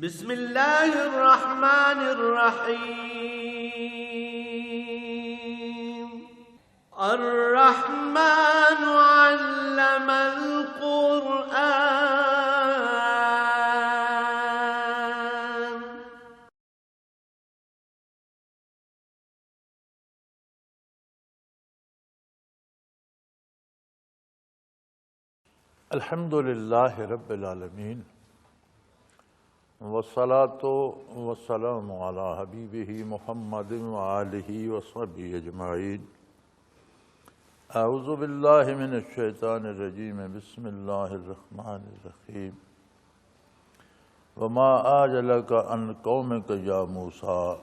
بسم الله الرحمن الرحيم. الرحمن علم القرآن. الحمد للہ رب العالمین والصلاة والسلام علی حبیبہ محمد وآلہ وصحبہ اجمعین. اعوذ باللہ من الشیطان الرجیم. بسم اللہ الرحمن الرحیم. وما آجلک عن قومک یا موسیٰ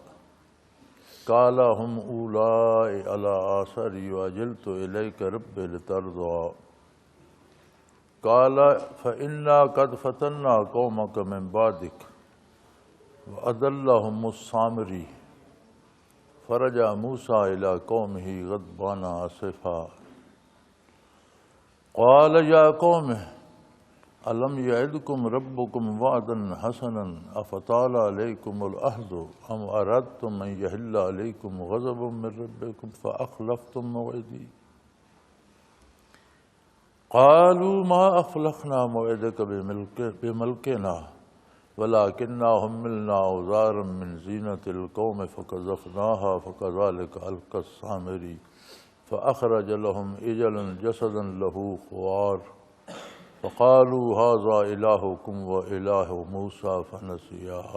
قال هم اولائی علی آثری وعجلت الیک رب لترضى قال فإنا قد فتنا قومك من بعدك وأضلهم السامري فرجع موسى إلى قومه غضبان آسفا قال يا قوم ألم يعدكم ربكم وعدا حسنا أفطال عليكم العهد أم أردتم أن يحل عليكم غضب من ربكم فأخلفتم موعدي قالوا ما أخلفنا موعدك بملكنا ولكننا حملنا أوزارا من زينة القوم فقذفناها فكذلك ألقى السامري فأخرج لهم عجلا جسدا له خوار فقالوا هذا إلهكم وإله موسى فنسياه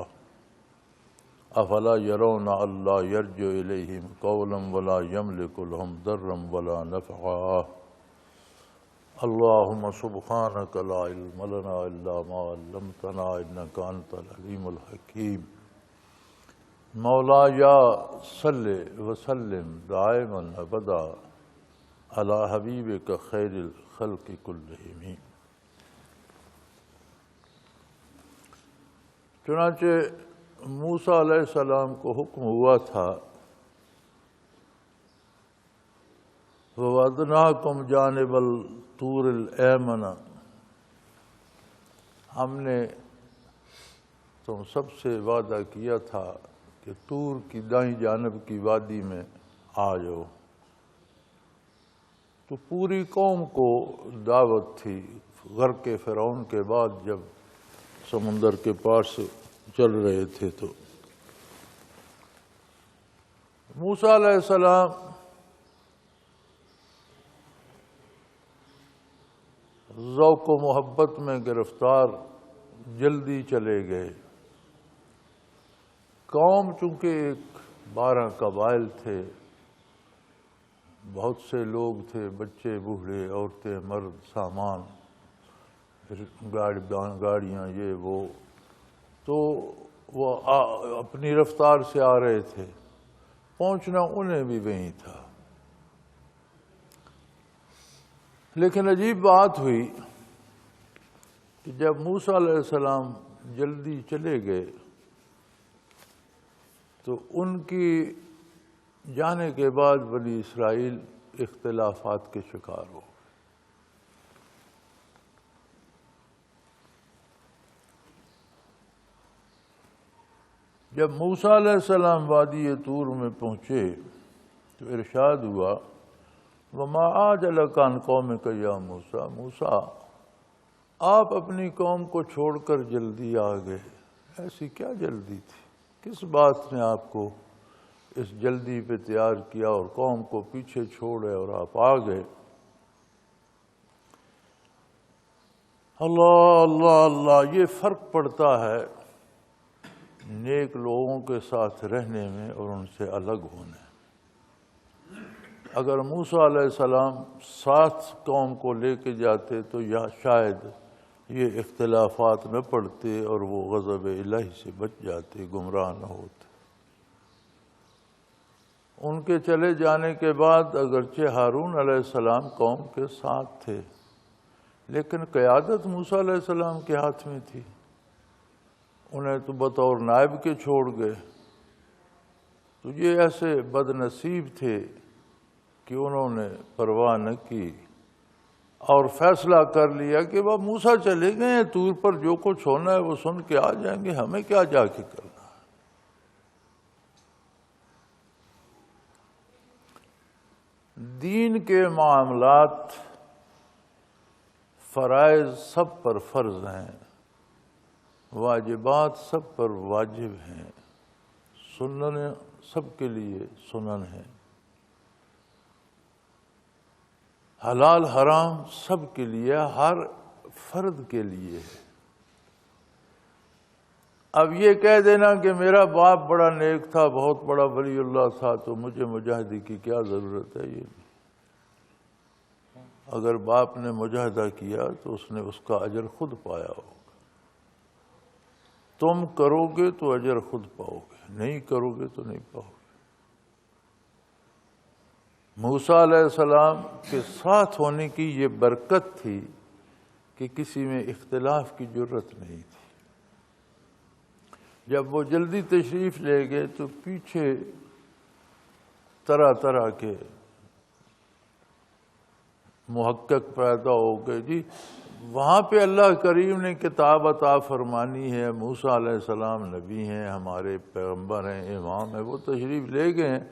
أفلا يرون ألا يرجع إليهم قولا ولا يملك لهم ضرا ولا نفعا اللهم سبحانك لا علم لنا إلا ما علمتنا إنك أنت العليم الحكيم. مولاي صل وسلم دائما أبدا على حبيبك خير الخلق كلهم. چنانچہ موسیٰ علیہ السلام کو حکم ہوا تھا وَوَعَدْنَاكُمْ جَانِبَ الطُّورِ الْأَيْمَنَ، ہم نے تم سب سے وعدہ کیا تھا کہ طور کی دائیں جانب کی وادی میں آ جاؤ. تو پوری قوم کو دعوت تھی. غرق فرعون کے بعد جب سمندر کے پار سے چل رہے تھے تو موسیٰ علیہ السلام ذوق و محبت میں گرفتار جلدی چلے گئے. قوم چونکہ ایک 12 قبائل تھے، بہت سے لوگ تھے، بچے بوڑھے عورتیں مرد سامان گاڑیاں یہ وہ، تو وہ اپنی رفتار سے آ رہے تھے. پہنچنا انہیں بھی وہیں تھا. لیکن عجیب بات ہوئی کہ جب موسیٰ علیہ السلام جلدی چلے گئے تو ان کی جانے کے بعد بنی اسرائیل اختلافات کے شکار ہو. جب موسیٰ علیہ السلام وادی طور میں پہنچے تو ارشاد ہوا وَمَا آجَلَكَ عَنْ قَوْمِكَ يَا موسیٰ. موسیٰ آپ اپنی قوم کو چھوڑ کر جلدی آ گئے. ایسی کیا جلدی تھی؟ کس بات نے آپ کو اس جلدی پہ تیار کیا اور قوم کو پیچھے چھوڑے اور آپ آ گئے؟ اللہ اللہ اللہ. یہ فرق پڑتا ہے نیک لوگوں کے ساتھ رہنے میں اور ان سے الگ ہونے. اگر موسیٰ علیہ السلام ساتھ قوم کو لے کے جاتے تو شاید یہ اختلافات نہ پڑتے اور وہ غضب الہی سے بچ جاتے، گمراہ نہ ہوتے. ان کے چلے جانے کے بعد اگرچہ ہارون علیہ السلام قوم کے ساتھ تھے لیکن قیادت موسیٰ علیہ السلام کے ہاتھ میں تھی. انہیں تو بطور نائب کے چھوڑ گئے. تو یہ ایسے بد نصیب تھے کہ انہوں نے پرواہ نہ کی اور فیصلہ کر لیا کہ وہ موسیٰ چلے گئے ہیں طور پر، جو کچھ ہونا ہے وہ سن کے آ جائیں گے، ہمیں کیا جا کے کرنا ہے۔ دین کے معاملات، فرائض سب پر فرض ہیں، واجبات سب پر واجب ہیں، سنن سب کے لیے سنن ہیں، حلال حرام سب کے لیے، ہر فرد کے لیے ہے۔ اب یہ کہہ دینا کہ میرا باپ بڑا نیک تھا، بہت بڑا ولی اللہ تھا، تو مجھے مجاہدے کی کیا ضرورت ہے؟ یہ اگر باپ نے مجاہدہ کیا تو اس نے اس کا اجر خود پایا ہوگا۔ تم کرو گے تو اجر خود پاؤ گے، نہیں کرو گے تو نہیں پاؤ گے۔ موسیٰ علیہ السلام کے ساتھ ہونے کی یہ برکت تھی کہ کسی میں اختلاف کی جرت نہیں تھی۔ جب وہ جلدی تشریف لے گئے تو پیچھے طرح طرح کے محقق پیدا ہو گئے، جی وہاں پہ اللہ کریم نے کتاب عطا فرمانی ہے، موسیٰ علیہ السلام نبی ہیں، ہمارے پیغمبر ہیں، امام ہیں، وہ تشریف لے گئے ہیں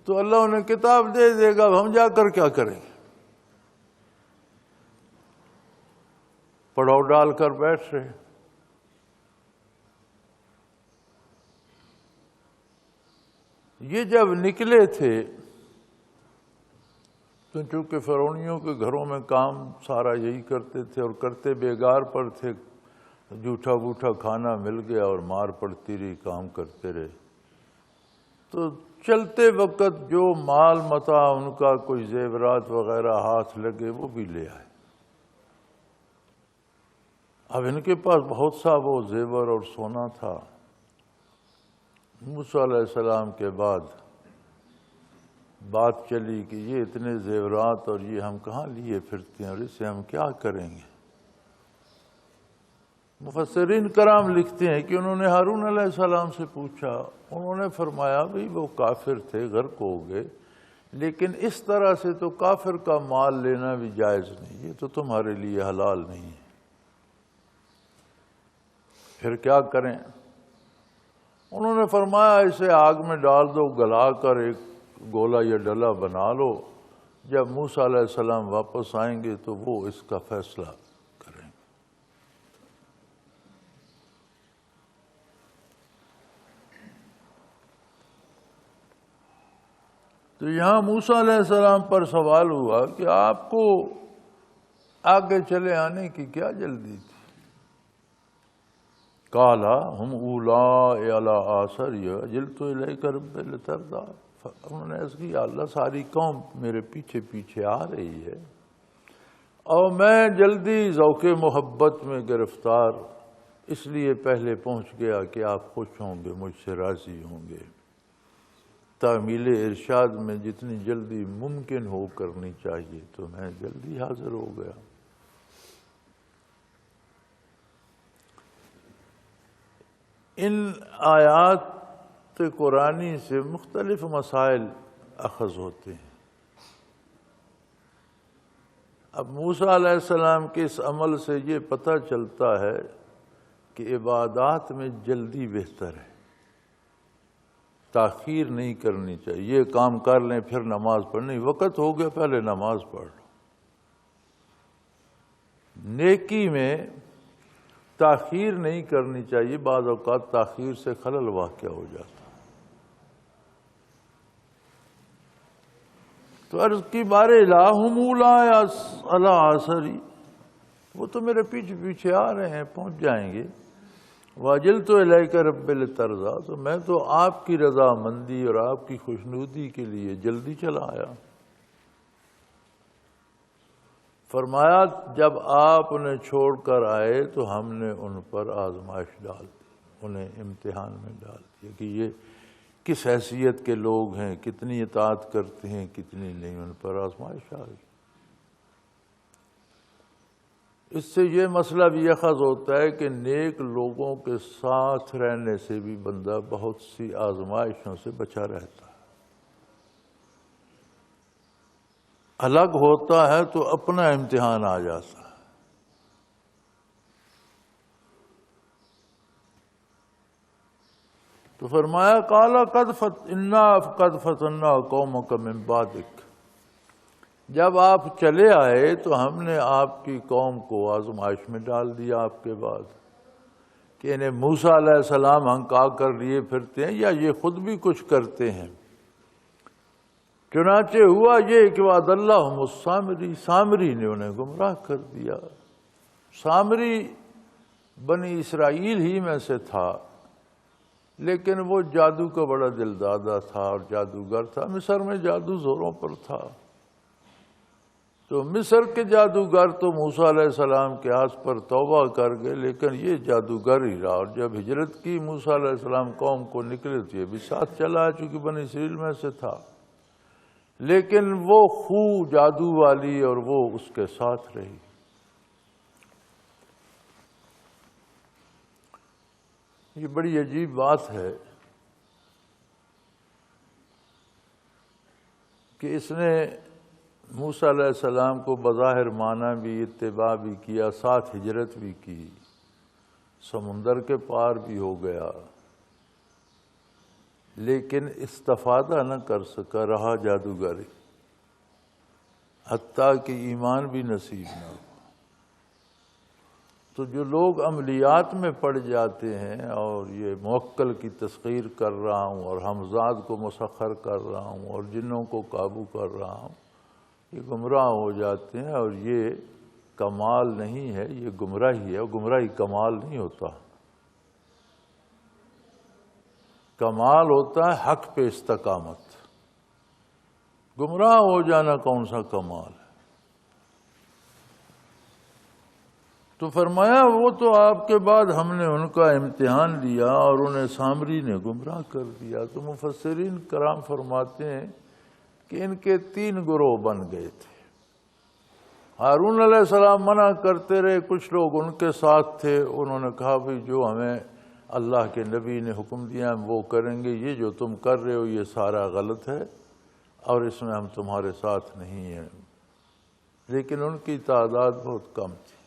تو اللہ انہیں کتاب دے دے گا، ہم جا کر کیا کریں گے؟ پڑاؤ ڈال کر بیٹھ رہے۔ یہ جب نکلے تھے تو چونکہ فرعونیوں کے گھروں میں کام سارا یہی کرتے تھے اور کرتے بیگار پر تھے، جھوٹا بوٹا کھانا مل گیا اور مار پڑتی رہی، کام کرتے رہے، تو چلتے وقت جو مال متاع ان کا کوئی زیورات وغیرہ ہاتھ لگے وہ بھی لے آئے۔ اب ان کے پاس بہت سا وہ زیور اور سونا تھا۔ موسیٰ علیہ السلام کے بعد بات چلی کہ یہ اتنے زیورات اور یہ ہم کہاں لیے پھرتے ہیں اور اسے ہم کیا کریں گے؟ مفسرین کرام لکھتے ہیں کہ انہوں نے ہارون علیہ السلام سے پوچھا، انہوں نے فرمایا بھئی وہ کافر تھے، غرق ہو گئے، لیکن اس طرح سے تو کافر کا مال لینا بھی جائز نہیں، یہ تو تمہارے لیے حلال نہیں ہے، پھر کیا کریں؟ انہوں نے فرمایا اسے آگ میں ڈال دو، گلا کر ایک گولا یا ڈلا بنا لو، جب موسیٰ علیہ السلام واپس آئیں گے تو وہ اس کا فیصلہ کریں گے۔ تو یہاں موسیٰ علیہ السلام پر سوال ہوا کہ آپ کو آگے چلے آنے کی کیا جلدی تھی؟ قَالَ هُمْ أُولَٰئِ عَلَىٰ آثَرِي عَجِلْتُ إِلَيْكَ رَبِّ لِتَرْضَىٰ۔ انہوں نے عرض کی اللہ ساری قوم میرے پیچھے پیچھے آ رہی ہے اور میں جلدی ذوق محبت میں گرفتار، اس لیے پہلے پہنچ گیا کہ آپ خوش ہوں گے، مجھ سے راضی ہوں گے۔ تعمیل ارشاد میں جتنی جلدی ممکن ہو کرنی چاہیے تو میں جلدی حاضر ہو گیا۔ ان آیات قرآنی سے مختلف مسائل اخذ ہوتے ہیں۔ اب موسیٰ علیہ السلام کے اس عمل سے یہ پتہ چلتا ہے کہ عبادات میں جلدی بہتر ہے، تاخیر نہیں کرنی چاہیے۔ یہ کام کر لیں پھر نماز پڑھنی، وقت ہو گیا پہلے نماز پڑھ لو۔ نیکی میں تاخیر نہیں کرنی چاہیے، بعض اوقات تاخیر سے خلل واقع ہو جاتا۔ تو عرض کی بارے الہم اولئک علی آثری، وہ تو میرے پیچھے پیچھے آ رہے ہیں، پہنچ جائیں گے۔ وَعَجِلْتُ إِلَيْكَ رَبِّ لِتَرْضَىٰ، تو میں تو آپ کی رضامندی اور آپ کی خوشنودی کے لیے جلدی چلا آیا۔ فرمایا جب آپ انہیں چھوڑ کر آئے تو ہم نے ان پر آزمائش ڈال دی، انہیں امتحان میں ڈال دیا کہ یہ کس حیثیت کے لوگ ہیں، کتنی اطاعت کرتے ہیں، کتنی نہیں، ان پر آزمائش آ گئی۔ اس سے یہ مسئلہ بھی اخذ ہوتا ہے کہ نیک لوگوں کے ساتھ رہنے سے بھی بندہ بہت سی آزمائشوں سے بچا رہتا ہے۔ الگ ہوتا ہے تو اپنا امتحان آ جاتا ہے۔ تو فرمایا قال انا قد فتنا قومک من بعدک، جب آپ چلے آئے تو ہم نے آپ کی قوم کو آزمائش میں ڈال دیا آپ کے بعد، کہ انہیں موسیٰ علیہ السلام ہنکا کر لیے پھرتے ہیں یا یہ خود بھی کچھ کرتے ہیں۔ چنانچہ ہوا یہ کہ وَأَضَلَّهُمُ السَّامِرِي، سامری نے انہیں گمراہ کر دیا۔ سامری بنی اسرائیل ہی میں سے تھا، لیکن وہ جادو کا بڑا دلدادہ تھا اور جادوگر تھا۔ مصر میں جادو زوروں پر تھا، تو مصر کے جادوگر تو موسیٰ علیہ السلام کے ہاتھ پر توبہ کر گئے، لیکن یہ جادوگر ہی رہا، اور جب ہجرت کی موسیٰ علیہ السلام قوم کو نکلے تو یہ بھی ساتھ چلا، چونکہ بنی اسرائیل میں سے تھا، لیکن وہ خو جادو والی اور وہ اس کے ساتھ رہی۔ یہ بڑی عجیب بات ہے کہ اس نے موسیٰ علیہ السلام کو بظاہر مانا بھی، اتباع بھی کیا، ساتھ ہجرت بھی کی، سمندر کے پار بھی ہو گیا، لیکن استفادہ نہ کر سکا، رہا جادوگری، حتیٰ کہ ایمان بھی نصیب نہ ہو۔ تو جو لوگ عملیات میں پڑ جاتے ہیں اور یہ موکل کی تسخیر کر رہا ہوں اور حمزاد کو مسخر کر رہا ہوں اور جنوں کو قابو کر رہا ہوں، یہ گمراہ ہو جاتے ہیں، اور یہ کمال نہیں ہے، یہ گمراہی ہے، اور گمراہی کمال نہیں ہوتا۔ کمال ہوتا ہے حق پہ استقامت، گمراہ ہو جانا کون سا کمال ہے؟ تو فرمایا وہ تو آپ کے بعد ہم نے ان کا امتحان لیا اور انہیں سامری نے گمراہ کر دیا۔ تو مفسرین کرام فرماتے ہیں کہ ان کے 3 گروہ بن گئے تھے۔ ہارون علیہ السلام منع کرتے رہے، کچھ لوگ ان کے ساتھ تھے، انہوں نے کہا بھئی جو ہمیں اللہ کے نبی نے حکم دیا ہم وہ کریں گے، یہ جو تم کر رہے ہو یہ سارا غلط ہے اور اس میں ہم تمہارے ساتھ نہیں ہیں۔ لیکن ان کی تعداد بہت کم تھی۔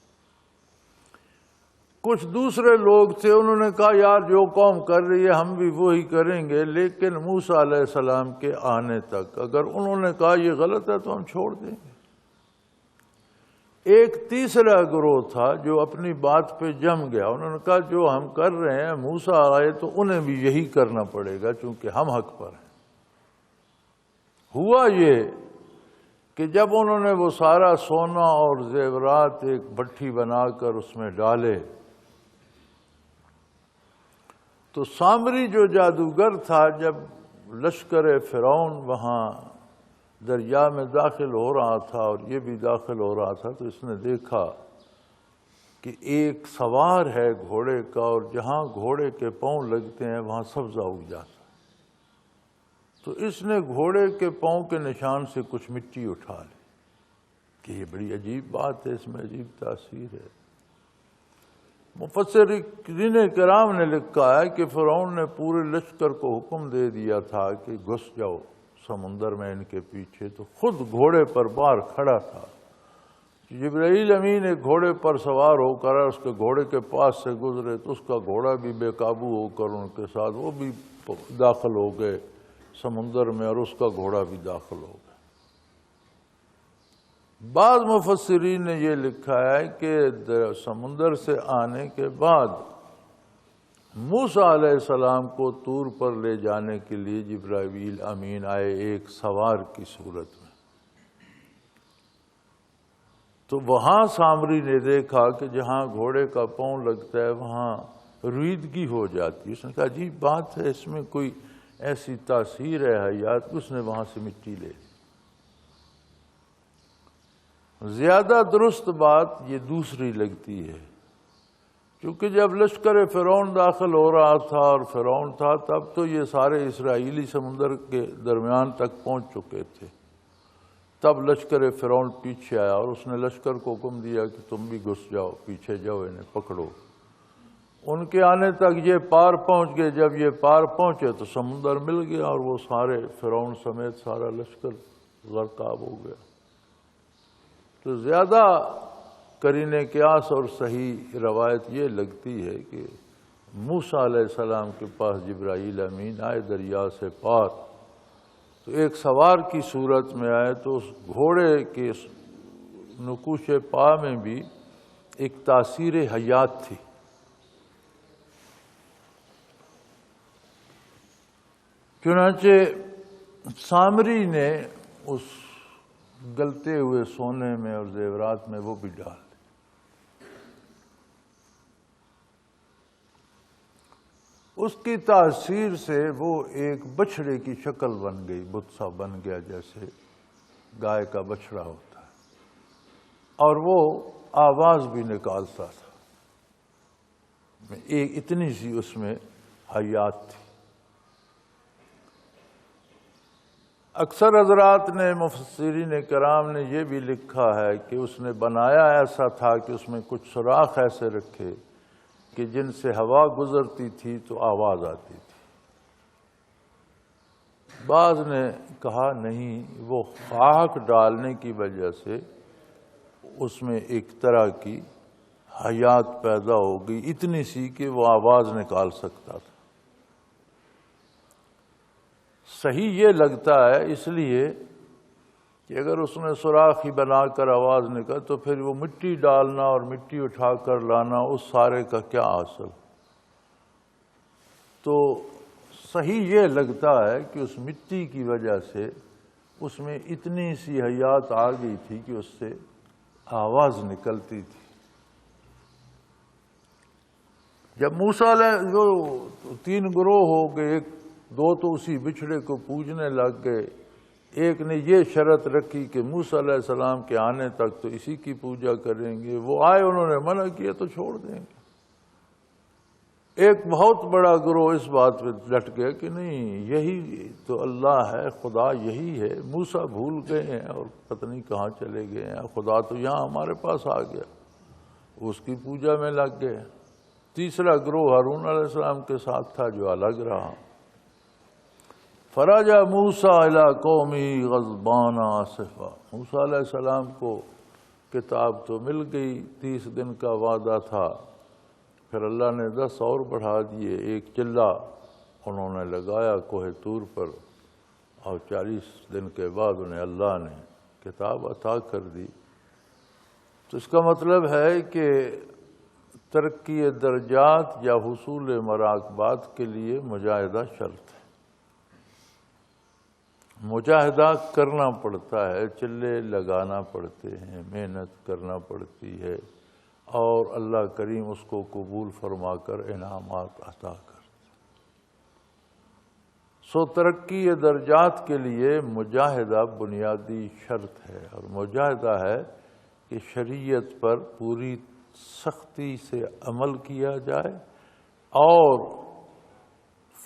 کچھ دوسرے لوگ تھے، انہوں نے کہا یار جو قوم کر رہی ہے ہم بھی وہی کریں گے، لیکن موسیٰ علیہ السلام کے آنے تک اگر انہوں نے کہا یہ غلط ہے تو ہم چھوڑ دیں گے۔ ایک تیسرا گروہ تھا جو اپنی بات پہ جم گیا، انہوں نے کہا جو ہم کر رہے ہیں موسیٰ آئے تو انہیں بھی یہی کرنا پڑے گا چونکہ ہم حق پر ہیں۔ ہوا یہ کہ جب انہوں نے وہ سارا سونا اور زیورات ایک بھٹی بنا کر اس میں ڈالے تو سامری جو جادوگر تھا، جب لشکر فرعون وہاں دریا میں داخل ہو رہا تھا اور یہ بھی داخل ہو رہا تھا، تو اس نے دیکھا کہ ایک سوار ہے گھوڑے کا، اور جہاں گھوڑے کے پاؤں لگتے ہیں وہاں سبزہ اگ جاتا ہے۔ تو اس نے گھوڑے کے پاؤں کے نشان سے کچھ مٹی اٹھا لی کہ یہ بڑی عجیب بات ہے، اس میں عجیب تاثیر ہے۔ مفسرین کرام نے لکھا ہے کہ فرعون نے پورے لشکر کو حکم دے دیا تھا کہ گھس جاؤ سمندر میں ان کے پیچھے، تو خود گھوڑے پر باہر کھڑا تھا۔ جبرائیل امین ایک گھوڑے پر سوار ہو کر اس کے گھوڑے کے پاس سے گزرے تو اس کا گھوڑا بھی بے قابو ہو کر ان کے ساتھ وہ بھی داخل ہو گئے سمندر میں، اور اس کا گھوڑا بھی داخل ہو گیا۔ بعض مفسرین نے یہ لکھا ہے کہ سمندر سے آنے کے بعد موسیٰ علیہ السلام کو طور پر لے جانے کے لیے جبرائیل امین آئے ایک سوار کی صورت میں۔ تو وہاں سامری نے دیکھا کہ جہاں گھوڑے کا پاؤں لگتا ہے وہاں رویدگی ہو جاتی ہے۔ اس نے کہا عجیب بات ہے، اس میں کوئی ایسی تاثیر ہے حیات، اس نے وہاں سے مٹی لے لی۔ زیادہ درست بات یہ دوسری لگتی ہے، کیونکہ جب لشکر فرعون داخل ہو رہا تھا اور فرعون تھا تب تو یہ سارے اسرائیلی سمندر کے درمیان تک پہنچ چکے تھے۔ تب لشکر فرعون پیچھے آیا اور اس نے لشکر کو حکم دیا کہ تم بھی گھس جاؤ، پیچھے جاؤ، انہیں پکڑو۔ ان کے آنے تک یہ پار پہنچ گئے، جب یہ پار پہنچے تو سمندر مل گیا اور وہ سارے فرعون سمیت سارا لشکر غرقاب ہو گیا۔ تو زیادہ قرینِ قیاس اور صحیح روایت یہ لگتی ہے کہ موسیٰ علیہ السلام کے پاس جبرائیل امین آئے دریا سے پار، تو ایک سوار کی صورت میں آئے، تو اس گھوڑے کے نقوش پا میں بھی ایک تاثیر حیات تھی۔ چنانچہ سامری نے اس گلتے ہوئے سونے میں اور زیورات میں وہ بھی ڈال دی۔ اس کی تاثیر سے وہ ایک بچھڑے کی شکل بن گئی، بت سا بن گیا جیسے گائے کا بچھڑا ہوتا ہے، اور وہ آواز بھی نکالتا تھا، ایک اتنی سی اس میں حیات تھی۔ اکثر حضرات نے، مفسرین کرام نے یہ بھی لکھا ہے کہ اس نے بنایا ایسا تھا کہ اس میں کچھ سوراخ ایسے رکھے کہ جن سے ہوا گزرتی تھی تو آواز آتی تھی۔ بعض نے کہا نہیں، وہ خاک ڈالنے کی وجہ سے اس میں ایک طرح کی حیات پیدا ہو گئی، اتنی سی کہ وہ آواز نکال سکتا تھا۔ صحیح یہ لگتا ہے اس لیے کہ اگر اس نے سوراخ ہی بنا کر آواز نکال تو پھر وہ مٹی ڈالنا اور مٹی اٹھا کر لانا، اس سارے کا کیا حاصل؟ تو صحیح یہ لگتا ہے کہ اس مٹی کی وجہ سے اس میں اتنی سی حیات آ گئی تھی کہ اس سے آواز نکلتی تھی۔ جب موسیٰ علیہ جو 3 گروہ ہو گئے، 2 تو اسی بچھڑے کو پوجنے لگ گئے، ایک نے یہ شرط رکھی کہ موسیٰ علیہ السلام کے آنے تک تو اسی کی پوجا کریں گے، وہ آئے انہوں نے منع کیا تو چھوڑ دیں گے۔ ایک بہت بڑا گروہ اس بات پہ ڈٹ گیا کہ نہیں، یہی تو اللہ ہے، خدا یہی ہے، موسیٰ بھول گئے ہیں اور پتہ نہیں کہاں چلے گئے ہیں، خدا تو یہاں ہمارے پاس آ گیا، اس کی پوجا میں لگ گئے۔ تیسرا گروہ ہارون علیہ السلام کے ساتھ تھا جو الگ رہا۔ فرجع موسیٰ الی قومی غضبان آسفا، موسیٰ علیہ السلام کو کتاب تو مل گئی، 30 دن کا وعدہ تھا، پھر اللہ نے 10 اور بڑھا دیے، ایک چلہ انہوں نے لگایا کوہ طور پر، اور 40 دن کے بعد انہیں اللہ نے کتاب عطا کر دی۔ تو اس کا مطلب ہے کہ ترقی درجات یا حصول مراقبات کے لیے مجاہدہ شرط ہے، مجاہدہ کرنا پڑتا ہے، چلے لگانا پڑتے ہیں، محنت کرنا پڑتی ہے، اور اللہ کریم اس کو قبول فرما کر انعامات عطا کرتا۔ سو ترقی درجات کے لیے مجاہدہ بنیادی شرط ہے، اور مجاہدہ ہے کہ شریعت پر پوری سختی سے عمل کیا جائے اور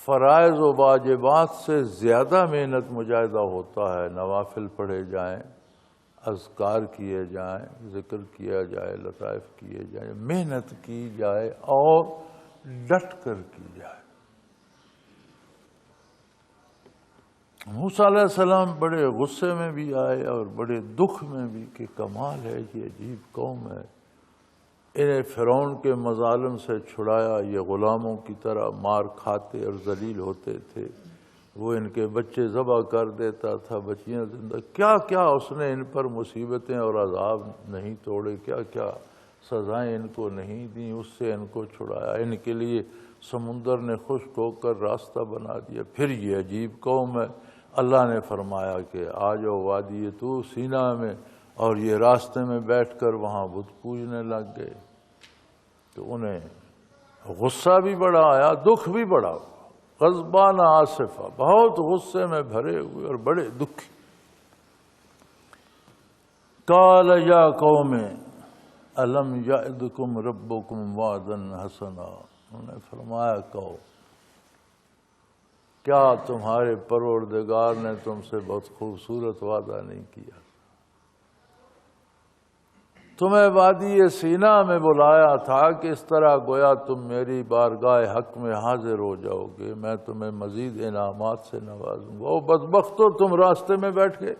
فرائض و واجبات سے زیادہ محنت مجاہدہ ہوتا ہے، نوافل پڑھے جائیں، اذکار کیے جائیں، ذکر کیا جائے، لطائف کیے جائیں، محنت کی جائے اور ڈٹ کر کی جائے۔ موسیٰ علیہ السلام بڑے غصے میں بھی آئے اور بڑے دکھ میں بھی کہ کمال ہے، یہ عجیب قوم ہے، انہیں فرعون کے مظالم سے چھڑایا، یہ غلاموں کی طرح مار کھاتے اور ذلیل ہوتے تھے، وہ ان کے بچے ذبح کر دیتا تھا، بچیاں زندہ، کیا کیا اس نے ان پر مصیبتیں اور عذاب نہیں توڑے، کیا کیا سزائیں ان کو نہیں دیں، اس سے ان کو چھڑایا، ان کے لیے سمندر نے خشک ہو کر راستہ بنا دیا، پھر یہ عجیب قوم ہے۔ اللہ نے فرمایا کہ آ جاؤ وادی طور سینا میں، اور یہ راستے میں بیٹھ کر وہاں بت پوجنے لگ گئے، تو انہیں غصہ بھی بڑا آیا، دکھ بھی بڑا، غضبان آصفہ، بہت غصے میں بھرے ہوئے اور بڑے دکھی۔ قال یا قوم الم یعدکم ربکم وعدا حسنا، انہوں نے فرمایا کہو کیا تمہارے پروردگار نے تم سے بہت خوبصورت وعدہ نہیں کیا؟ تمہیں وادی سینا میں بلایا تھا کہ اس طرح گویا تم میری بارگاہ حق میں حاضر ہو جاؤ گے، میں تمہیں مزید انعامات سے نوازوں گا، وہ بدبختو تم راستے میں بیٹھ گئے۔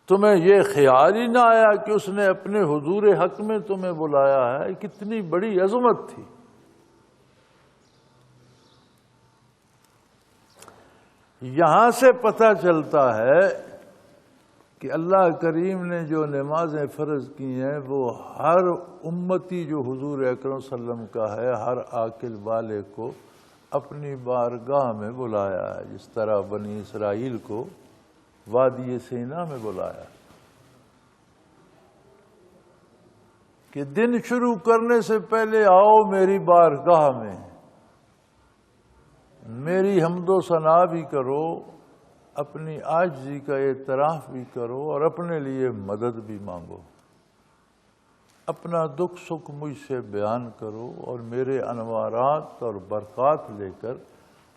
تمہیں یہ خیال ہی نہ آیا کہ اس نے اپنے حضور حق میں تمہیں بلایا ہے؟ کتنی بڑی عظمت تھی۔ یہاں سے پتہ چلتا ہے کہ اللہ کریم نے جو نمازیں فرض کی ہیں وہ ہر امتی جو حضور اکرم صلی اللہ علیہ وسلم کا ہے، ہر عاقل والے کو اپنی بارگاہ میں بلایا ہے، جس طرح بنی اسرائیل کو وادی سینا میں بلایا کہ دن شروع کرنے سے پہلے آؤ میری بارگاہ میں، میری حمد و ثنا بھی کرو، اپنی عاجزی کا اعتراف بھی کرو اور اپنے لیے مدد بھی مانگو، اپنا دکھ سکھ مجھ سے بیان کرو اور میرے انوارات اور برکات لے کر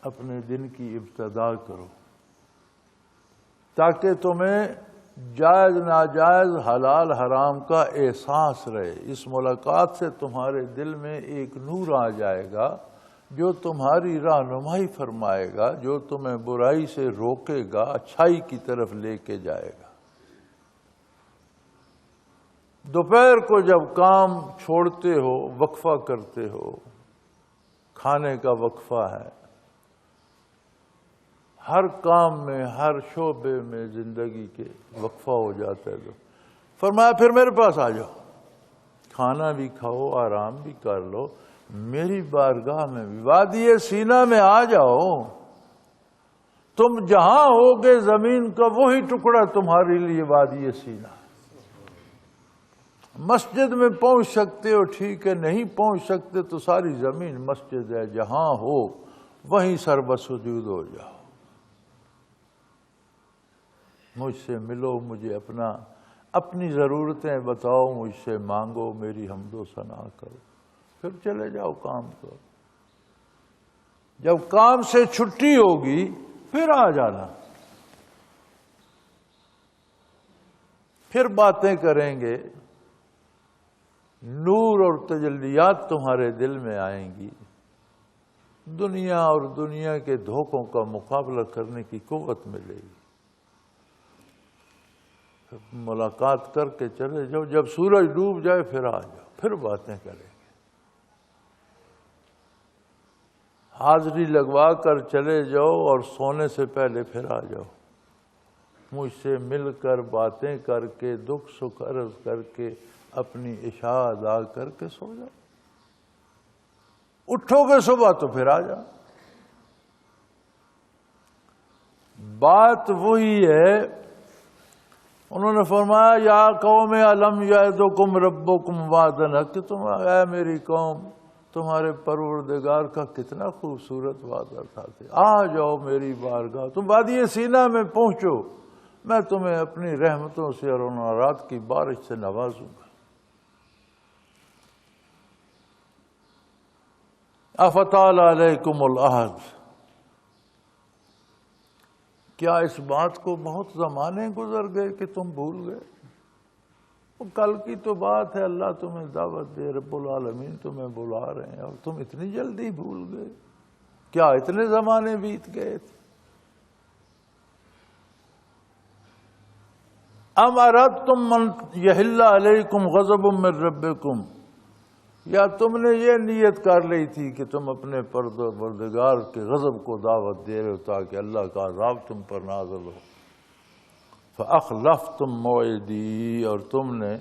اپنے دن کی ابتدا کرو، تاکہ تمہیں جائز ناجائز حلال حرام کا احساس رہے۔ اس ملاقات سے تمہارے دل میں ایک نور آ جائے گا جو تمہاری رہنمائی فرمائے گا، جو تمہیں برائی سے روکے گا، اچھائی کی طرف لے کے جائے گا۔ دوپہر کو جب کام چھوڑتے ہو، وقفہ کرتے ہو، کھانے کا وقفہ ہے، ہر کام میں، ہر شعبے میں زندگی کے وقفہ ہو جاتا ہے، تو فرمایا پھر میرے پاس آ جاؤ، کھانا بھی کھاؤ، آرام بھی کر لو، میری بارگاہ میں بھی، وادی سینا میں آ جاؤ۔ تم جہاں ہوگے زمین کا وہی ٹکڑا تمہارے لیے وادی سینا۔ مسجد میں پہنچ سکتے ہو ٹھیک ہے، نہیں پہنچ سکتے تو ساری زمین مسجد ہے، جہاں ہو وہیں سر بسجود ہو جاؤ، مجھ سے ملو، مجھے اپنی ضرورتیں بتاؤ، مجھ سے مانگو، میری حمد و ثنا کرو، پھر چلے جاؤ کام کرو۔ جب کام سے چھٹی ہوگی پھر آ جانا، پھر باتیں کریں گے، نور اور تجلیات تمہارے دل میں آئیں گی، دنیا اور دنیا کے دھوکوں کا مقابلہ کرنے کی قوت ملے گی۔ ملاقات کر کے چلے جاؤ، جب سورج ڈوب جائے پھر آ جاؤ، پھر باتیں کریں گے۔ حاضری لگوا کر چلے جاؤ اور سونے سے پہلے پھر آ جاؤ، مجھ سے مل کر باتیں کر کے دکھ سکھ عرض کر کے اپنی عشاء ادا کر کے سو جاؤ، اٹھو گے صبح تو پھر آ جاؤ۔ بات وہی ہے، انہوں نے فرمایا یا قوم الم یعدکم ربکم وعدا حق، کہ تم اے میری قوم تمہارے پروردگار کا کتنا خوبصورت وعدہ تھا کہ آ جاؤ میری بارگاہ، تم وادی سینا میں پہنچو، میں تمہیں اپنی رحمتوں سے اور انوارات کی بارش سے نوازوں گا۔ افتال علیکم العہد، کیا اس بات کو بہت زمانے گزر گئے کہ تم بھول گئے؟ وہ کل کی تو بات ہے، اللہ تمہیں دعوت دے، رب العالمین تمہیں بلا رہے ہیں اور تم اتنی جلدی بھول گئے؟ کیا اتنے زمانے بیت گئے تھے؟ ام اردتم من یحل علیکم غضب من ربکم، یا تم نے یہ نیت کر لی تھی کہ تم اپنے پروردگار کے غضب کو دعوت دے رہے ہو تاکہ اللہ کا عذاب تم پر نازل ہو؟ فَأَخْلَفْتُمْ مَوْعِدِي، اور تم نے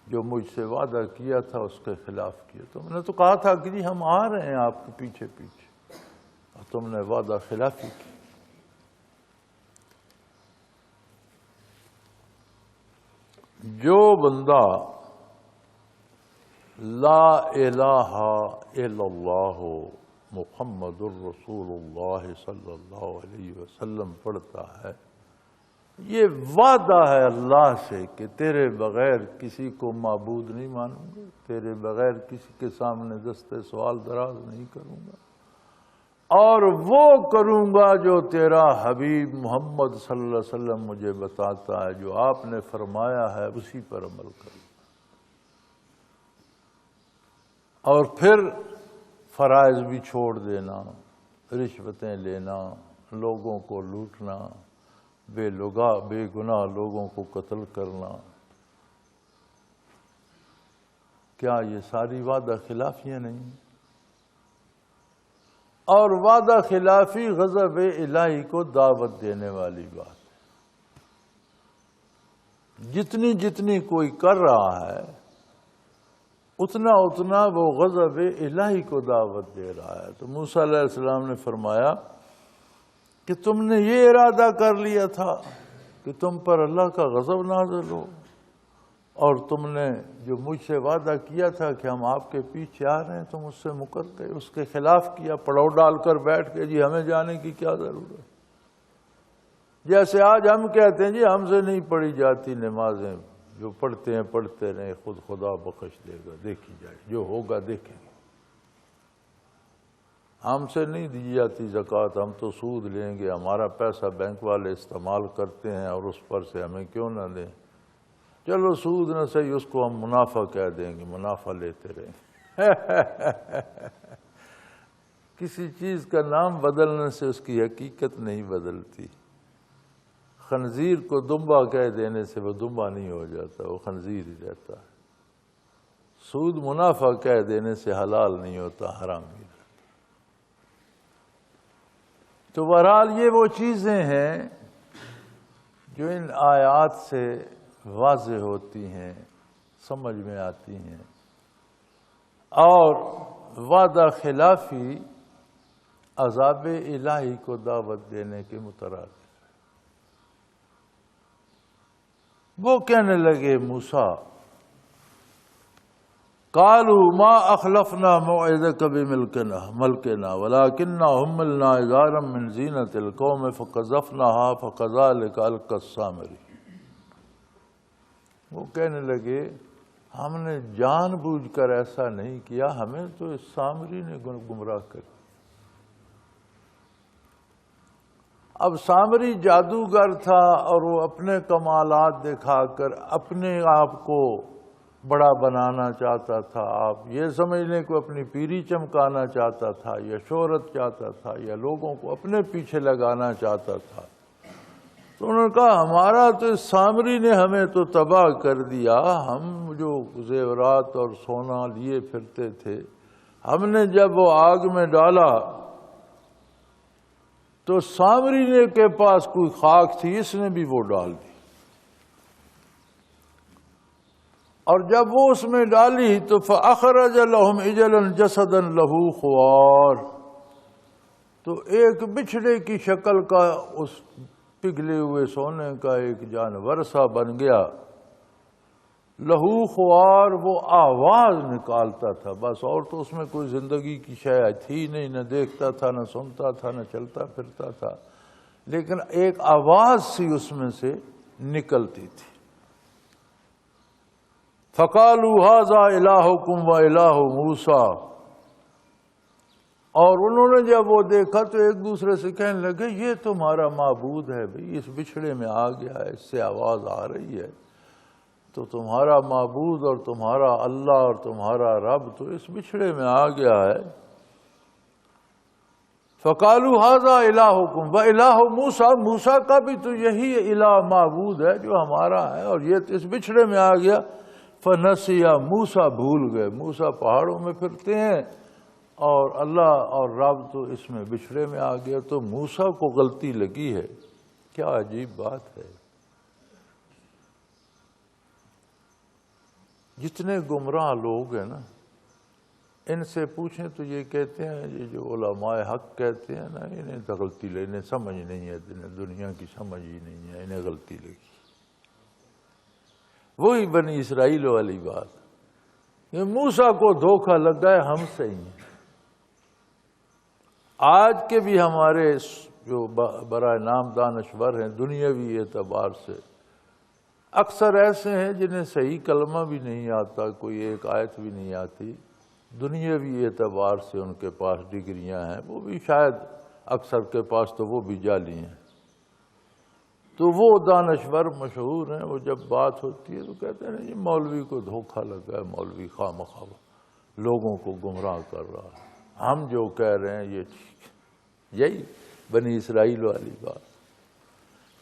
جو مجھ سے وعدہ کیا تھا اس کے خلاف کیا۔ تم نے تو کہا تھا کہ جی ہم آ رہے ہیں آپ کے پیچھے پیچھے، اور تم نے وعدہ خلافی کی۔ جو بندہ لا الہ الا اللہ محمد الرسول اللہ صلی اللہ علیہ وسلم پڑھتا ہے، یہ وعدہ ہے اللہ سے کہ تیرے بغیر کسی کو معبود نہیں مانوں گا، تیرے بغیر کسی کے سامنے دستے سوال دراز نہیں کروں گا، اور وہ کروں گا جو تیرا حبیب محمد صلی اللہ علیہ وسلم مجھے بتاتا ہے، جو آپ نے فرمایا ہے اسی پر عمل کروں۔ اور پھر فرائض بھی چھوڑ دینا، رشوتیں لینا، لوگوں کو لوٹنا، بے گناہ لوگوں کو قتل کرنا، کیا یہ ساری وعدہ خلافیاں نہیں؟ اور وعدہ خلافی غضب الہی کو دعوت دینے والی بات ہے۔ جتنی جتنی کوئی کر رہا ہے اتنا اتنا وہ غضب الہی کو دعوت دے رہا ہے۔ تو موسیٰ علیہ السلام نے فرمایا کہ تم نے یہ ارادہ کر لیا تھا کہ تم پر اللہ کا غضب نازل ہو، اور تم نے جو مجھ سے وعدہ کیا تھا کہ ہم آپ کے پیچھے آ رہے ہیں تم اس سے مکر گئے، اس کے خلاف کیا، پڑاؤ ڈال کر بیٹھ کے جی ہمیں جانے کی کیا ضرورت۔ جیسے آج ہم کہتے ہیں جی ہم سے نہیں پڑھی جاتی نمازیں، جو پڑھتے ہیں پڑھتے رہیں، خود خدا بخش دے گا، دیکھی جائے جو ہوگا دیکھیں گے۔ ہم سے نہیں دی جاتی زکوٰۃ، ہم تو سود لیں گے، ہمارا پیسہ بینک والے استعمال کرتے ہیں اور اس پر سے ہمیں کیوں نہ دیں، چلو سود نہ صحیح اس کو ہم منافع کہہ دیں گے، منافع لیتے رہیں۔ کسی چیز کا نام بدلنے سے اس کی حقیقت نہیں بدلتی۔ خنزیر کو دمبا کہہ دینے سے وہ دمبا نہیں ہو جاتا، وہ خنزیر ہی رہتا ہے۔ سود منافع کہہ دینے سے حلال نہیں ہوتا، حرام ہی رہتا۔ تو بہرحال یہ وہ چیزیں ہیں جو ان آیات سے واضح ہوتی ہیں، سمجھ میں آتی ہیں، اور وعدہ خلافی عذاب الہی کو دعوت دینے کے مترادف۔ وہ کہنے لگے موسیٰ، قالوا ما اخلفنا موعدك بملكنا ولكننا حملنا ازارا من زینة القوم فقذفناها فكذلك القى السامري۔ وہ کہنے لگے ہم نے جان بوجھ کر ایسا نہیں کیا، ہمیں تو اس سامری نے گمراہ کر۔ اب سامری جادوگر تھا اور وہ اپنے کمالات دکھا کر اپنے آپ کو بڑا بنانا چاہتا تھا، آپ یہ سمجھ لیں کہ اپنی پیری چمکانا چاہتا تھا، یا شہرت چاہتا تھا، یا لوگوں کو اپنے پیچھے لگانا چاہتا تھا۔ تو انہوں نے کہا ہمارا تو اس سامری نے ہمیں تو تباہ کر دیا، ہم جو زیورات اور سونا لیے پھرتے تھے، ہم نے جب وہ آگ میں ڈالا تو سامری نے کے پاس کوئی خاک تھی، اس نے بھی وہ ڈال دی، اور جب وہ اس میں ڈالی تو فَأَخْرَجَ لَهُمْ عِجْلًا جَسَدًا لَهُ خُوَارٌ، تو ایک بچھڑے کی شکل کا اس پگھلے ہوئے سونے کا ایک جانور سا بن گیا، لہو خوار، وہ آواز نکالتا تھا بس، اور تو اس میں کوئی زندگی کی شے تھی نہیں، نہ دیکھتا تھا، نہ سنتا تھا، نہ چلتا پھرتا تھا، لیکن ایک آواز سی اس میں سے نکلتی تھی۔ فَقَالُوا هَذَا إِلَٰهُكُمْ وَإِلَٰهُ مُوسَىٰ، اور انہوں نے جب وہ دیکھا تو ایک دوسرے سے کہنے لگے یہ تمہارا معبود ہے بھئی، اس بچھڑے میں آ گیا ہے، اس سے آواز آ رہی ہے، تو تمہارا معبود اور تمہارا اللہ اور تمہارا رب تو اس بچھڑے میں آ گیا ہے۔ فَقَالُوا هَذَا إِلَٰهُكُمْ وَإِلَٰهُ مُوسَىٰ، موسیٰ کا بھی تو یہی الہ معبود ہے جو ہمارا ہے، اور یہ اس بچھڑے میں آ گیا۔ فَنَسِيَ، موسیٰ بھول گئے، موسیٰ پہاڑوں میں پھرتے ہیں اور اللہ اور رب تو اس میں بچھڑے میں آ گیا، تو موسیٰ کو غلطی لگی ہے۔ کیا عجیب بات ہے، جتنے گمراہ لوگ ہیں نا، ان سے پوچھیں تو یہ کہتے ہیں، یہ جو علماء حق کہتے ہیں نا، انہیں تو غلطی لگی، انہیں سمجھ نہیں ہے، دنیا کی سمجھ ہی نہیں ہے، انہیں غلطی لگی۔ وہی بنی اسرائیل والی بات، یہ موسیٰ کو دھوکہ لگا ہے ہم سے ہی۔ آج کے بھی ہمارے جو برائے نام دانشور ہیں دنیاوی اعتبار سے، اکثر ایسے ہیں جنہیں صحیح کلمہ بھی نہیں آتا، کوئی ایک آیت بھی نہیں آتی، دنیاوی اعتبار سے ان کے پاس ڈگریاں ہیں، وہ بھی شاید اکثر کے پاس تو وہ بھی جعلی ہیں۔ تو وہ دانشور مشہور ہیں، وہ جب بات ہوتی ہے تو کہتے ہیں یہ مولوی کو دھوکہ لگا ہے، مولوی خواہ مخواہ لوگوں کو گمراہ کر رہا ہے، ہم جو کہہ رہے ہیں یہ ٹھیک ہے۔ یہی بنی اسرائیل والی بات۔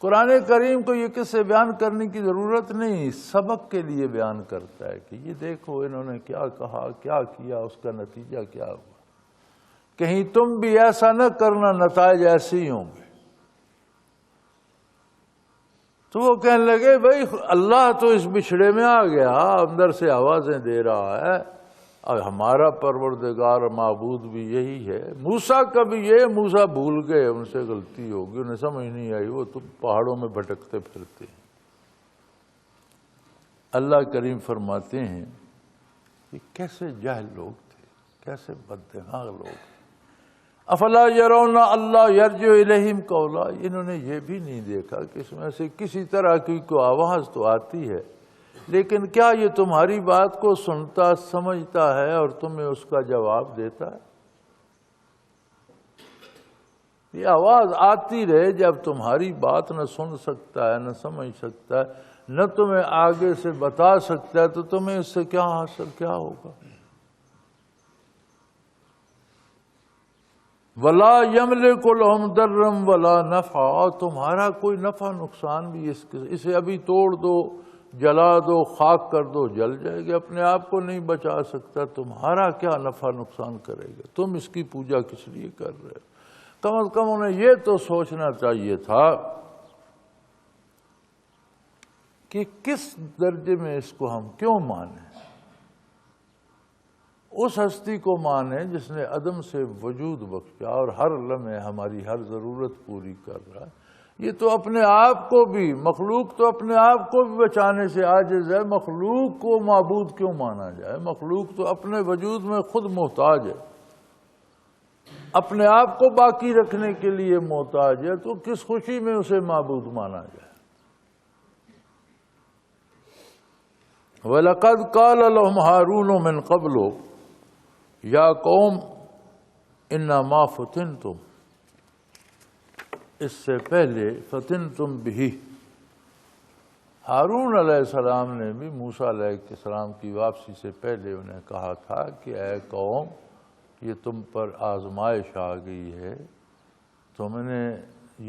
قرآن کریم کو یہ قصے بیان کرنے کی ضرورت نہیں، سبق کے لیے بیان کرتا ہے کہ یہ دیکھو انہوں نے کیا کہا، کیا کیا، اس کا نتیجہ کیا ہوا، کہیں تم بھی ایسا نہ کرنا، نتائج ایسے ہی ہوں گے۔ تو وہ کہنے لگے بھائی اللہ تو اس بچھڑے میں آ گیا، اندر سے آوازیں دے رہا ہے، اور ہمارا پروردگار معبود بھی یہی ہے۔ موسیٰ کا بھی یہ، موسیٰ بھول گئے، ان سے غلطی ہوگی، انہیں سمجھ نہیں آئی، وہ تو پہاڑوں میں بھٹکتے پھرتے ہیں۔ اللہ کریم فرماتے ہیں کہ کیسے جاہل لوگ تھے، کیسے بددماغ لوگ تھے۔ افلا یرون اللہ یرجع الیہم قولا، انہوں نے یہ بھی نہیں دیکھا کہ اس میں سے کسی طرح کی کوئی آواز تو آتی ہے، لیکن کیا یہ تمہاری بات کو سنتا سمجھتا ہے اور تمہیں اس کا جواب دیتا ہے؟ یہ آواز آتی رہے جب تمہاری بات نہ سن سکتا ہے، نہ سمجھ سکتا ہے، نہ تمہیں آگے سے بتا سکتا ہے، تو تمہیں اس سے کیا حاصل، کیا ہوگا؟ وَلَا يَمْلِكُ لَهُمْ ضَرًّا وَلَا نَفْعًا، تمہارا کوئی نفع نقصان بھی اسے ابھی توڑ دو، جلا دو، خاک کر دو، جل جائے گا، اپنے آپ کو نہیں بچا سکتا، تمہارا کیا نفع نقصان کرے گا؟ تم اس کی پوجا کس لیے کر رہے ہو؟ کم از کم انہیں یہ تو سوچنا چاہیے تھا کہ کس درجے میں اس کو ہم کیوں مانیں، اس ہستی کو مانیں جس نے عدم سے وجود بخشا اور ہر لمحے ہماری ہر ضرورت پوری کر رہا ہے۔ یہ تو اپنے آپ کو بھی، مخلوق تو اپنے آپ کو بھی بچانے سے عاجز ہے، مخلوق کو معبود کیوں مانا جائے؟ مخلوق تو اپنے وجود میں خود محتاج ہے، اپنے آپ کو باقی رکھنے کے لیے محتاج ہے، تو کس خوشی میں اسے معبود مانا جائے؟ وَلَقَدْ قَالَ لَهُمْ هَارُونُ مِنْ قَبْلُ یا قوم انما فتنتم، اس سے پہلے فتنتم بہ، ہارون علیہ السلام نے بھی موسیٰ علیہ السلام کی واپسی سے پہلے انہیں کہا تھا کہ اے قوم یہ تم پر آزمائش آ گئی ہے، تم نے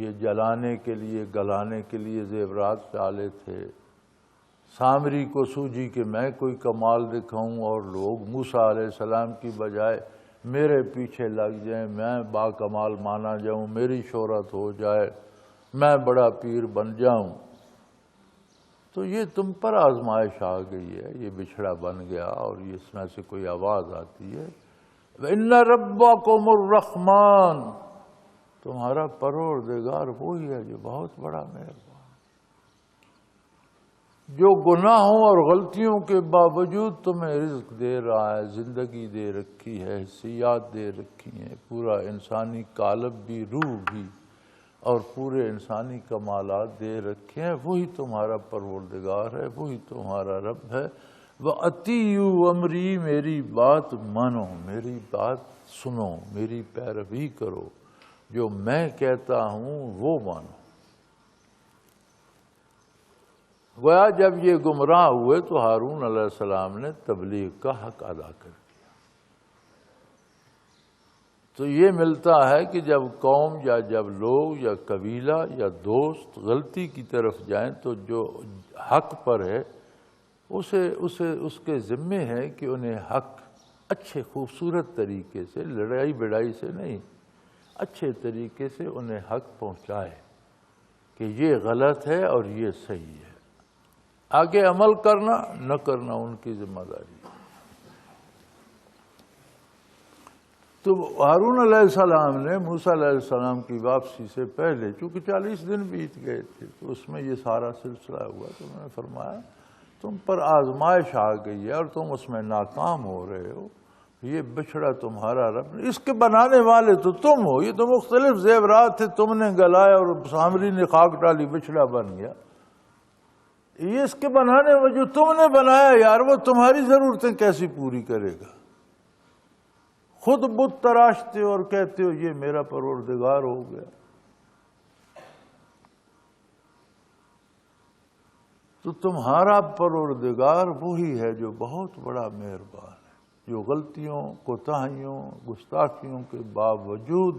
یہ جلانے کے لیے گلانے کے لیے زیورات ڈالے تھے، سامری کو سوجی کہ میں کوئی کمال دکھاؤں اور لوگ موسیٰ علیہ السلام کی بجائے میرے پیچھے لگ جائیں، میں با کمال مانا جاؤں، میری شہرت ہو جائے، میں بڑا پیر بن جاؤں، تو یہ تم پر آزمائش آ گئی ہے، یہ بچھڑا بن گیا اور اس میں سے کوئی آواز آتی ہے۔ وَإِنَّ رَبَّكُمُ الرَّحْمَنُ، تمہارا پروردگار وہی ہے جو بہت بڑا مہربان، جو گناہوں اور غلطیوں کے باوجود تمہیں رزق دے رہا ہے، زندگی دے رکھی ہے، حیثیات دے رکھی ہیں، پورا انسانی قالب بھی، روح بھی، اور پورے انسانی کمالات دے رکھے ہیں، وہی تمہارا پروردگار ہے، وہی تمہارا رب ہے۔ وَأَطِیعُوا أَمْرِی، میری بات مانو، میری بات سنو، میری پیروی کرو، جو میں کہتا ہوں وہ مانو۔ گویا جب یہ گمراہ ہوئے تو ہارون علیہ السلام نے تبلیغ کا حق ادا کر دیا۔ تو یہ ملتا ہے کہ جب قوم یا جب لوگ یا قبیلہ یا دوست غلطی کی طرف جائیں تو جو حق پر ہے اس کے ذمے ہے کہ انہیں حق اچھے خوبصورت طریقے سے، لڑائی بڑائی سے نہیں، اچھے طریقے سے انہیں حق پہنچائے کہ یہ غلط ہے اور یہ صحیح ہے۔ آگے عمل کرنا نہ کرنا ان کی ذمہ داری ہے۔ تو ہارون علیہ السلام نے موسیٰ علیہ السلام کی واپسی سے پہلے، چونکہ 40 دن بیت گئے تھے تو اس میں یہ سارا سلسلہ ہوا، تو انہوں نے فرمایا تم پر آزمائش آ گئی ہے اور تم اس میں ناکام ہو رہے ہو، یہ بچھڑا تمہارا رب، اس کے بنانے والے تو تم ہو، یہ تو مختلف زیورات تھے، تم نے گلائے اور سامری نے خاک ڈالی، بچھڑا بن گیا۔ یہ اس کے بنانے میں جو تم نے بنایا یار، وہ تمہاری ضرورتیں کیسی پوری کرے گا؟ خود بت تراشتے ہو اور کہتے ہو یہ میرا پروردگار ہو گیا۔ تو تمہارا پروردگار وہی ہے جو بہت بڑا مہربان ہے، جو غلطیوں، کوتاہیوں، گستاخیوں کے باوجود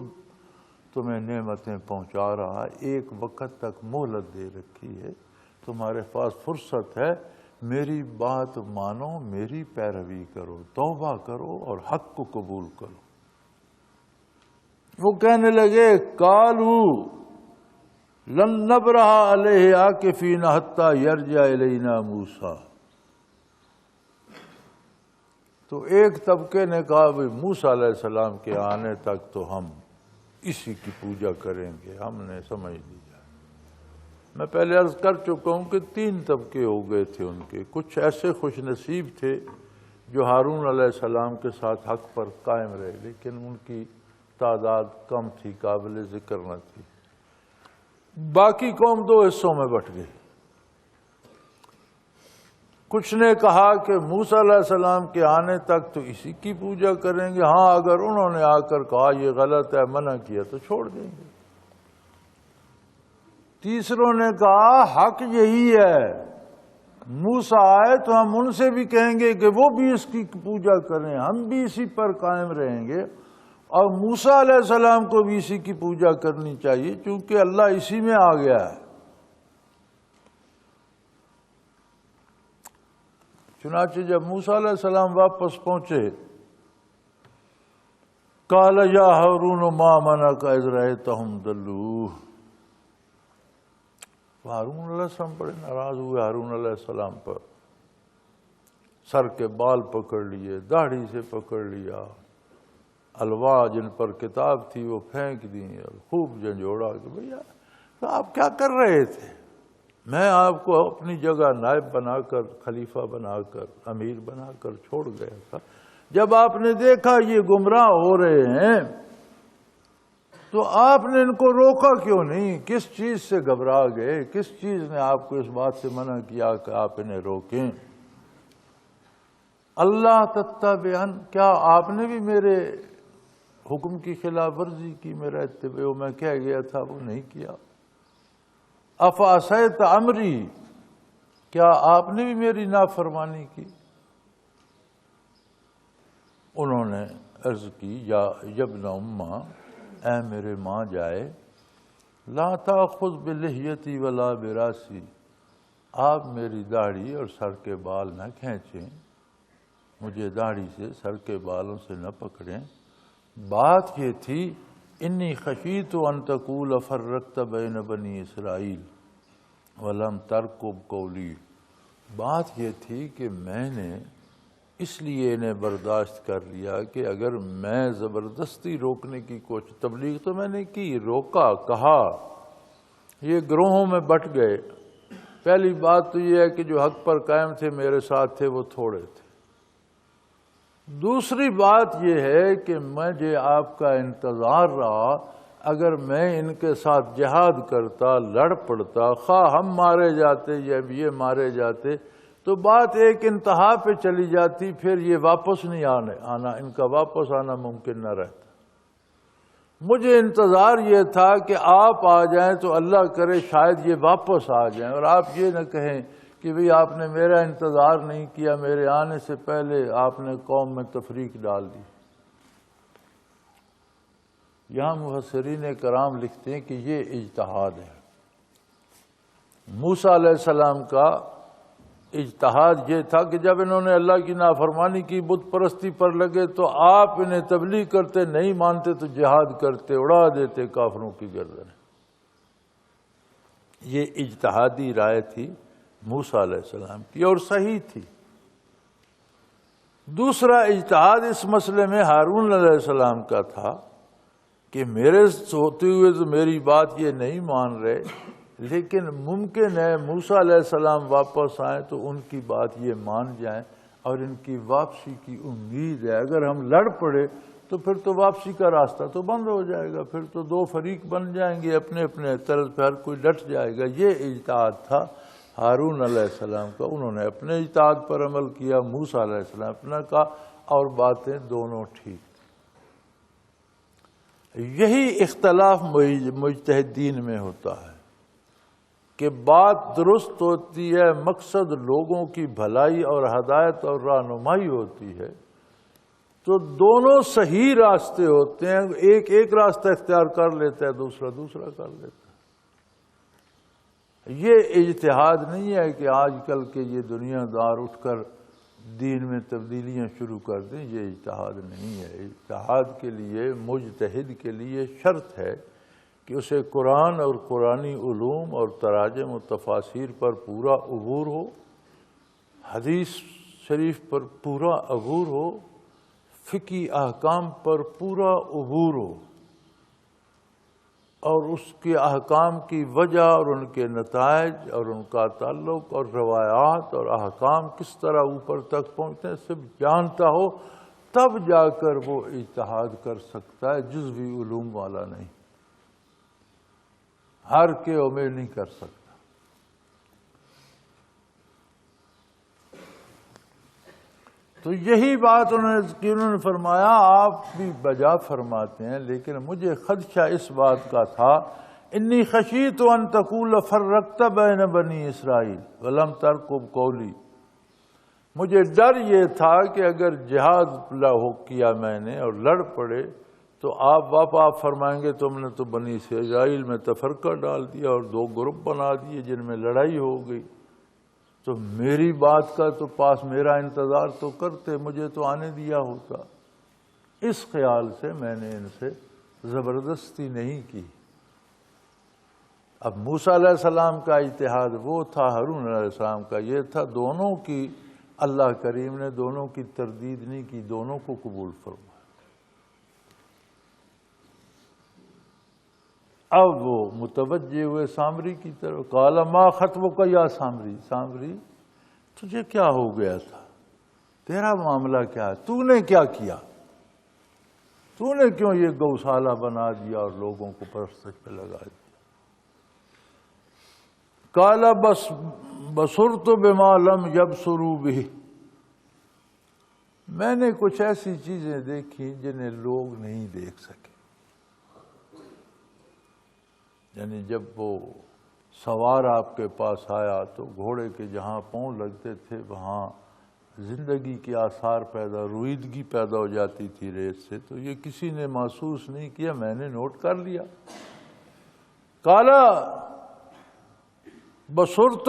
تمہیں نعمتیں پہنچا رہا، ایک وقت تک مہلت دے رکھی ہے، تمہارے پاس فرصت ہے، میری بات مانو، میری پیروی کرو، توبہ کرو اور حق کو قبول کرو۔ وہ کہنے لگے قالو لن نبرح علیہ عاکفین حتی یرجع الینا موسیٰ۔ تو ایک طبقے نے کہا بھئی موسیٰ علیہ السلام کے آنے تک تو ہم اسی کی پوجا کریں گے، ہم نے سمجھ لیا۔ میں پہلے عرض کر چکا ہوں کہ 3 طبقے ہو گئے تھے ان کے۔ کچھ ایسے خوش نصیب تھے جو ہارون علیہ السلام کے ساتھ حق پر قائم رہے، لیکن ان کی تعداد کم تھی، قابل ذکر نہ تھی۔ باقی قوم 2 حصوں میں بٹ گئی۔ کچھ نے کہا کہ موسیٰ علیہ السلام کے آنے تک تو اسی کی پوجا کریں گے، ہاں اگر انہوں نے آ کر کہا یہ غلط ہے، منع کیا تو چھوڑ دیں گے۔ تیسروں نے کہا حق یہی ہے، موسیٰ آئے تو ہم ان سے بھی کہیں گے کہ وہ بھی اس کی پوجا کریں، ہم بھی اسی پر قائم رہیں گے، اور موسیٰ علیہ السلام کو بھی اسی کی پوجا کرنی چاہیے چونکہ اللہ اسی میں آ گیا ہے۔ چنانچہ جب موسیٰ علیہ السلام واپس پہنچے، قال یا ہارون ما منعک اذ رأیتہم ضلوا۔ ہارون علیہ السلام بڑے ناراض ہوئے ہارون علیہ السلام پر، سر کے بال پکڑ لیے، داڑھی سے پکڑ لیا، الواح جن پر کتاب تھی وہ پھینک دی اور خوب جھنجھوڑا کہ بھیا آپ کیا کر رہے تھے؟ میں آپ کو اپنی جگہ نائب بنا کر، خلیفہ بنا کر، امیر بنا کر چھوڑ گیا تھا۔ جب آپ نے دیکھا یہ گمراہ ہو رہے ہیں تو آپ نے ان کو روکا کیوں نہیں؟ کس چیز سے گھبرا گئے؟ کس چیز نے آپ کو اس بات سے منع کیا کہ آپ انہیں روکیں؟ اللہ تتبعن، کیا آپ نے بھی میرے حکم کی خلاف ورزی کی؟ میرا اتباع میں کہہ گیا تھا وہ نہیں کیا۔ افعصیت امری، کیا آپ نے بھی میری نافرمانی کی؟ انہوں نے عرض کی یا ابن اماں، اے میرے ماں جائے، لا تاخذ بلحیتی ولا براسی، آپ میری داڑھی اور سر کے بال نہ کھینچیں، مجھے داڑھی سے، سر کے بالوں سے نہ پکڑیں۔ بات یہ تھی انی خشیت ان تقول فرقت بین بنی اسرائیل ولم ترقب قولی، بات یہ تھی کہ میں نے اس لیے انہیں برداشت کر لیا کہ اگر میں زبردستی روکنے کی کوشش، تبلیغ تو میں نے کی، روکا، کہا، یہ گروہوں میں بٹ گئے۔ پہلی بات تو یہ ہے کہ جو حق پر قائم تھے میرے ساتھ تھے وہ تھوڑے تھے۔ دوسری بات یہ ہے کہ مجھے آپ کا انتظار رہا، اگر میں ان کے ساتھ جہاد کرتا، لڑ پڑتا، خواہ ہم مارے جاتے یا یہ مارے جاتے تو بات ایک انتہا پہ چلی جاتی، پھر یہ واپس نہیں آنا، ان کا واپس آنا ممکن نہ رہتا۔ مجھے انتظار یہ تھا کہ آپ آ جائیں تو اللہ کرے شاید یہ واپس آ جائیں، اور آپ یہ نہ کہیں کہ بھئی آپ نے میرا انتظار نہیں کیا، میرے آنے سے پہلے آپ نے قوم میں تفریق ڈال دی۔ یہاں مفسرین کرام لکھتے ہیں کہ یہ اجتہاد ہے۔ موسیٰ علیہ السلام کا اجتہاد یہ تھا کہ جب انہوں نے اللہ کی نافرمانی کی، بت پرستی پر لگے، تو آپ انہیں تبلیغ کرتے، نہیں مانتے تو جہاد کرتے، اڑا دیتے کافروں کی گردنیں۔ یہ اجتہادی رائے تھی موسیٰ علیہ السلام کی، اور صحیح تھی۔ دوسرا اجتہاد اس مسئلے میں ہارون علیہ السلام کا تھا کہ میرے ہوتے ہوئے تو میری بات یہ نہیں مان رہے، لیکن ممکن ہے موسیٰ علیہ السلام واپس آئیں تو ان کی بات یہ مان جائیں، اور ان کی واپسی کی امید ہے۔ اگر ہم لڑ پڑے تو پھر تو واپسی کا راستہ تو بند ہو جائے گا، پھر تو 2 فریق بن جائیں گے، اپنے اپنے طرز پہ ہر کوئی ڈٹ جائے گا۔ یہ اجتہاد تھا ہارون علیہ السلام کا، انہوں نے اپنے اجتہاد پر عمل کیا، موسیٰ علیہ السلام اپنا کہا، اور باتیں دونوں ٹھیک۔ یہی اختلاف مجتہدین میں ہوتا ہے کہ بات درست ہوتی ہے، مقصد لوگوں کی بھلائی اور ہدایت اور رہنمائی ہوتی ہے، تو دونوں صحیح راستے ہوتے ہیں. ایک راستہ اختیار کر لیتا ہے، دوسرا کر لیتا ہے. یہ اجتہاد نہیں ہے کہ آج کل کے یہ دنیا دار اٹھ کر دین میں تبدیلیاں شروع کر دیں. یہ اجتہاد نہیں ہے. اجتہاد کے لیے، مجتہد کے لیے شرط ہے کہ اسے قرآن اور قرآنی علوم اور تراجم و تفاسیر پر پورا عبور ہو، حدیث شریف پر پورا عبور ہو، فقہی احکام پر پورا عبور ہو، اور اس کے احکام کی وجہ اور ان کے نتائج اور ان کا تعلق اور روایات اور احکام کس طرح اوپر تک پہنچتے ہیں سب جانتا ہو، تب جا کر وہ اجتہاد کر سکتا ہے. جزوی علوم والا نہیں، ہر کے میں نہیں کر سکتا. تو یہی بات انہوں نے فرمایا. آپ بھی بجا فرماتے ہیں، لیکن مجھے خدشہ اس بات کا تھا، انی خشیت ان تقول فرقت بین بنی اسرائیل ولم ترقب قولی. مجھے ڈر یہ تھا کہ اگر جہاد کیا میں نے اور لڑ پڑے تو آپ فرمائیں گے تم نے تو بنی اسرائیل میں تفرقہ ڈال دیا اور 2 گروپ بنا دیے جن میں لڑائی ہو گئی. تو میری بات کا تو پاس میرا انتظار تو کرتے، مجھے تو آنے دیا ہوتا. اس خیال سے میں نے ان سے زبردستی نہیں کی. اب موسیٰ علیہ السلام کا اجتہاد وہ تھا، ہارون علیہ السلام کا یہ تھا. دونوں کی اللہ کریم نے دونوں کی تردید نہیں کی، دونوں کو قبول فرمایا. اب وہ متوجہ ہوئے سامری کی طرف. قال ما خطبک یا سامری، سامری تجھے کیا ہو گیا تھا، تیرا معاملہ کیا ہے، تو نے کیا کیا، تو نے کیوں یہ گوشالہ بنا دیا اور لوگوں کو پرستش پہ لگا دیا. قال بصرت بما لم یبصروا به، میں نے کچھ ایسی چیزیں دیکھی جنہیں لوگ نہیں دیکھ سکے. یعنی جب وہ سوار آپ کے پاس آیا تو گھوڑے کے جہاں پاؤں لگتے تھے وہاں زندگی کے آثار پیدا، رویدگی پیدا ہو جاتی تھی ریت سے. تو یہ کسی نے محسوس نہیں کیا، میں نے نوٹ کر لیا. قالا بصرت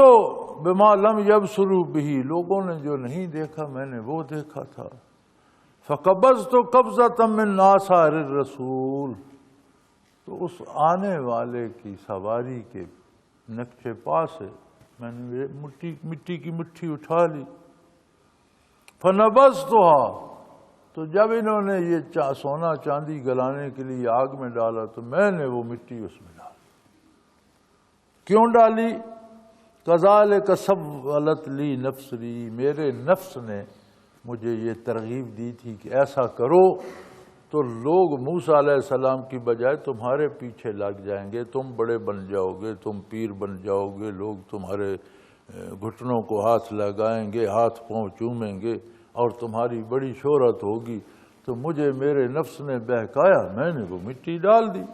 بما لم یبصروا به، لوگوں نے جو نہیں دیکھا میں نے وہ دیکھا تھا. فقبضت قبضة من آثار الرسول، تو اس آنے والے کی سواری کے نقشے پا سے میں نے مٹی کی مٹھی اٹھا لی. فنبذتها، تو جب انہوں نے یہ سونا چاندی گلانے کے لیے آگ میں ڈالا تو میں نے وہ مٹی اس میں ڈالی. کیوں ڈالی؟ کذالک سولت لی نفسی، میرے نفس نے مجھے یہ ترغیب دی تھی کہ ایسا کرو تو لوگ موسیٰ علیہ السلام کی بجائے تمہارے پیچھے لگ جائیں گے، تم بڑے بن جاؤ گے، تم پیر بن جاؤ گے، لوگ تمہارے گھٹنوں کو ہاتھ لگائیں گے، ہاتھ پاؤں چومیں گے اور تمہاری بڑی شہرت ہوگی. تو مجھے میرے نفس نے بہکایا، میں نے وہ مٹی ڈال دی.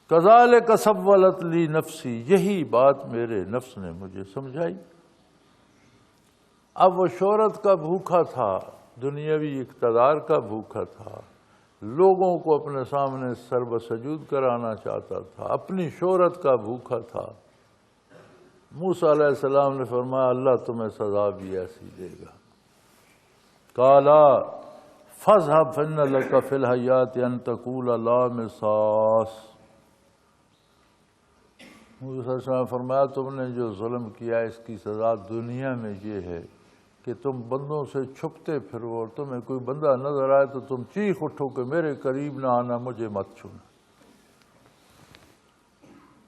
کذالک سولت لی نفسی، یہی بات میرے نفس نے مجھے سمجھائی. اب وہ شہرت کا بھوکا تھا، دنیاوی اقتدار کا بھوکا تھا، لوگوں کو اپنے سامنے سر بسجود کرانا چاہتا تھا، اپنی شہرت کا بھوکا تھا. موسیٰ علیہ السلام نے فرمایا اللہ تمہیں سزا بھی ایسی دے گا. قالا فاذهب فإن لك في الحیات ان تقول لا مساس. موسیٰ علیہ السلام نے فرمایا تم نے جو ظلم کیا اس کی سزا دنیا میں یہ ہے کہ تم بندوں سے چھپتے پھرو اور تمہیں کوئی بندہ نظر آئے تو تم چیخ اٹھو کہ میرے قریب نہ آنا، مجھے مت چھونا.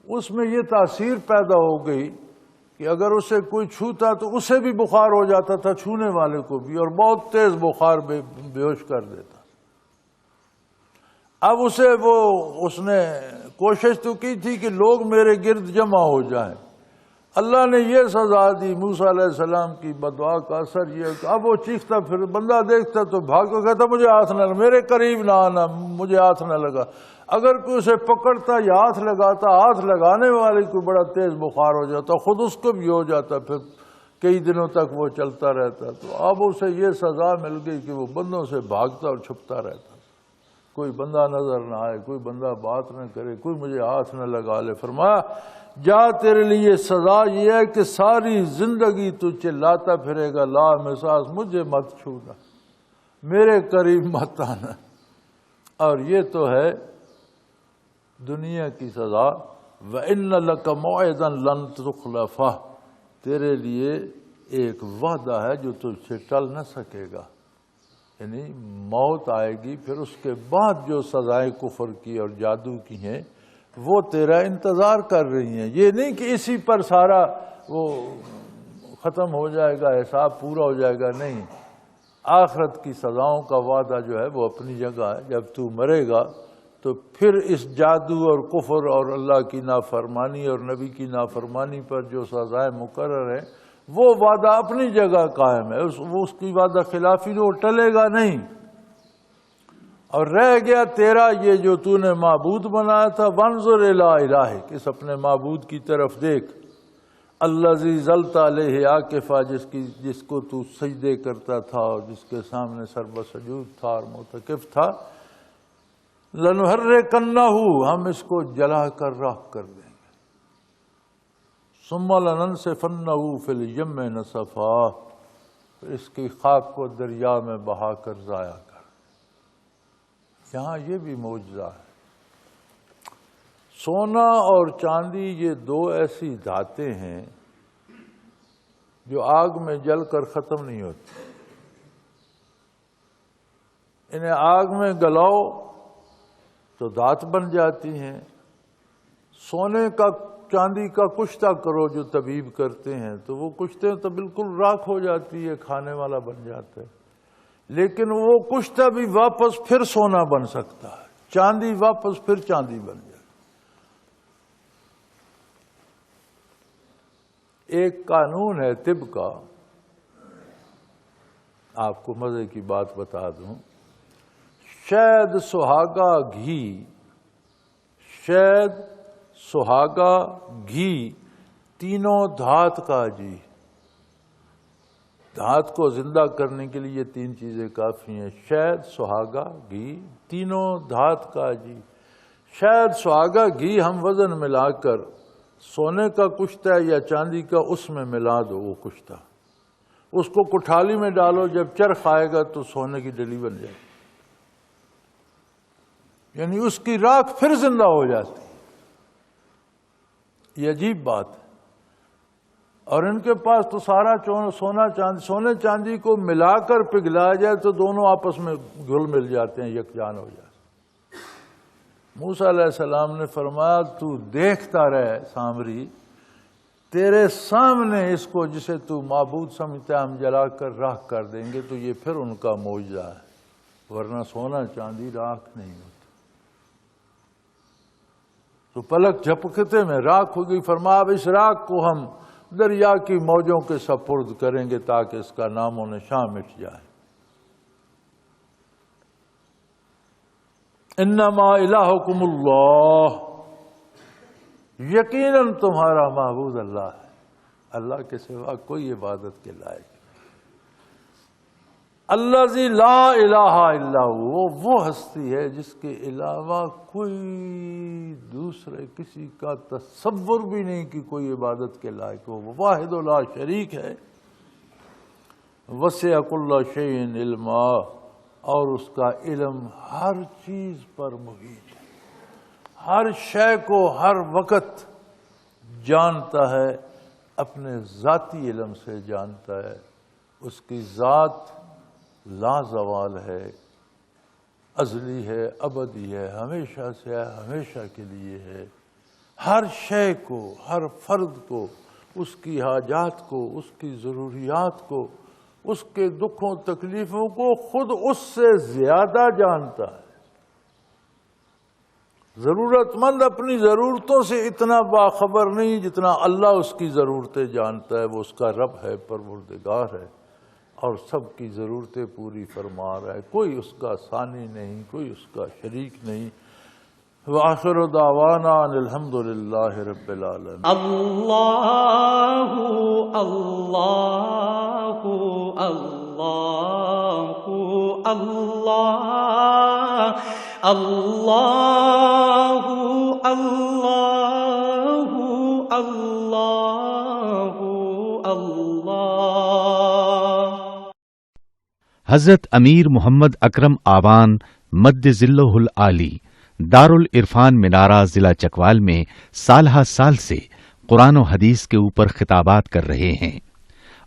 اس میں یہ تاثیر پیدا ہو گئی کہ اگر اسے کوئی چھوتا تو اسے بھی بخار ہو جاتا تھا، چھونے والے کو بھی، اور بہت تیز بخار بے ہوش کر دیتا. اب اس نے کوشش تو کی تھی کہ لوگ میرے گرد جمع ہو جائیں. اللہ نے یہ سزا دی. موسیٰ علیہ السلام کی بدعا کا اثر یہ کہ اب وہ چیختا پھر بندہ دیکھتا تو بھاگ کے کہتا مجھے ہاتھ نہ لگا، میرے قریب نہ آنا، مجھے ہاتھ نہ لگا. اگر کوئی اسے پکڑتا یا ہاتھ لگاتا، ہاتھ لگانے والے کو بڑا تیز بخار ہو جاتا، خود اس کو بھی ہو جاتا، پھر کئی دنوں تک وہ چلتا رہتا، تو اب اسے یہ سزا مل گئی کہ وہ بندوں سے بھاگتا اور چھپتا رہتا، کوئی بندہ نظر نہ آئے، کوئی بندہ بات نہ کرے، کوئی مجھے ہاتھ نہ لگا لے۔ فرمایا جا تیرے لیے سزا یہ ہے کہ ساری زندگی تو چلاتا پھرے گا لا مساس، مجھے مت چھونا، میرے قریب مت آنا۔ اور یہ تو ہے دنیا کی سزا۔ وَإِنَّ لَكَ مَوْعِدًا لَن تُخْلَفَهُ، تیرے لیے ایک وعدہ ہے جو تجھ سے ٹل نہ سکے گا، یعنی موت آئے گی، پھر اس کے بعد جو سزائیں کفر کی اور جادو کی ہیں وہ تیرا انتظار کر رہی ہیں۔ یہ نہیں کہ اسی پر سارا وہ ختم ہو جائے گا، حساب پورا ہو جائے گا، نہیں، آخرت کی سزاؤں کا وعدہ جو ہے وہ اپنی جگہ ہے۔ جب تو مرے گا تو پھر اس جادو اور کفر اور اللہ کی نافرمانی اور نبی کی نافرمانی پر جو سزائیں مقرر ہیں وہ وعدہ اپنی جگہ قائم ہے، اس کی وعدہ خلافی وہ ٹلے گا نہیں۔ اور رہ گیا تیرا یہ جو تو نے معبود بنایا تھا، وانظر الی الہک، اس اپنے معبود کی طرف دیکھ، الذی ظلت علیہ عاکفا، جس کو تو سجدے کرتا تھا اور جس کے سامنے سر بسجود تھا اور معتکف تھا، لنحرکنہ، ہم اس کو جلا کر راکھ کر دیں گے، ثم لننسفنہ فی الیم نسفا، اس کی خاک کو دریا میں بہا کر ضائع کر۔ یہاں یہ بھی معجزہ ہے، سونا اور چاندی یہ دو ایسی دھاتیں ہیں جو آگ میں جل کر ختم نہیں ہوتی، انہیں آگ میں گلاؤ تو دھات بن جاتی ہیں۔ سونے کا چاندی کا کشتہ کرو جو طبیب کرتے ہیں تو وہ کشتے تو بالکل راکھ ہو جاتی ہے، کھانے والا بن جاتا ہے، لیکن وہ کشتہ بھی واپس پھر سونا بن سکتا ہے، چاندی واپس پھر چاندی بن جائے۔ ایک قانون ہے طب کا، آپ کو مزے کی بات بتا دوں، شہد، سہاگا، گھی، شہد، سہاگا، گھی، تینوں دھات کا جی، دھات کو زندہ کرنے کے لیے یہ تین چیزیں کافی ہیں، شہد، سہاگا، گھی، تینوں دھات کا جی۔ شہد، سہاگا، گھی ہم وزن ملا کر سونے کا کشتہ یا چاندی کا اس میں ملا دو، وہ کشتہ اس کو کٹھالی میں ڈالو، جب چرخ آئے گا تو سونے کی ڈلی بن جائے، یعنی اس کی راکھ پھر زندہ ہو جاتی۔ یہ عجیب بات ہے۔ اور ان کے پاس تو سارا سونے چاندی کو ملا کر پگھلایا جائے تو دونوں آپس میں گھل مل جاتے ہیں، یکجان ہو جاتے ہیں۔ موسیٰ علیہ السلام نے فرمایا تو دیکھتا رہے سامری، تیرے سامنے اس کو جسے تو معبود سمجھتا ہے ہم جلا کر راکھ کر دیں گے، تو یہ پھر ان کا معجزہ ہے، ورنہ سونا چاندی راکھ نہیں ہوتا۔ تو پلک جھپکتے میں راکھ ہو گئی۔ فرمایا اب اس راکھ کو ہم دریا کی موجوں کے سپرد کریں گے تاکہ اس کا نام و نشان مٹ جائے۔ انما الہکم اللہ، یقیناً تمہارا معبود اللہ ہے، اللہ کے سوا کوئی عبادت کے لائق نہیں۔ الذی لا الہ الا ہو، وہ ہستی ہے جس کے علاوہ کوئی دوسرے کسی کا تصور بھی نہیں کہ کوئی عبادت کے لائق ہو، وہ واحد لا شریک ہے۔ وسع کل شیء علما، اور اس کا علم ہر چیز پر محیط ہے، ہر شے کو ہر وقت جانتا ہے، اپنے ذاتی علم سے جانتا ہے۔ اس کی ذات لا زوال ہے، ازلی ہے، ابدی ہے، ہمیشہ سے ہے، ہمیشہ کے لیے ہے۔ ہر شے کو، ہر فرد کو، اس کی حاجات کو، اس کی ضروریات کو، اس کے دکھوں تکلیفوں کو خود اس سے زیادہ جانتا ہے۔ ضرورت مند اپنی ضرورتوں سے اتنا باخبر نہیں جتنا اللہ اس کی ضرورتیں جانتا ہے۔ وہ اس کا رب ہے، پروردگار ہے، اور سب کی ضرورتیں پوری فرما رہا ہے۔ کوئی اس کا ثانی نہیں، کوئی اس کا شریک نہیں۔ وآخر دعوانا ان الحمد للہ رب العالمین۔ اللہ اللہ اللہ اللہ اللہ اللہ اللہ اللہ۔ حضرت امیر محمد اکرم آوان مد ذلہ العالی دارالعرفان منارہ ضلع چکوال میں سالہ سال سے قرآن و حدیث کے اوپر خطابات کر رہے ہیں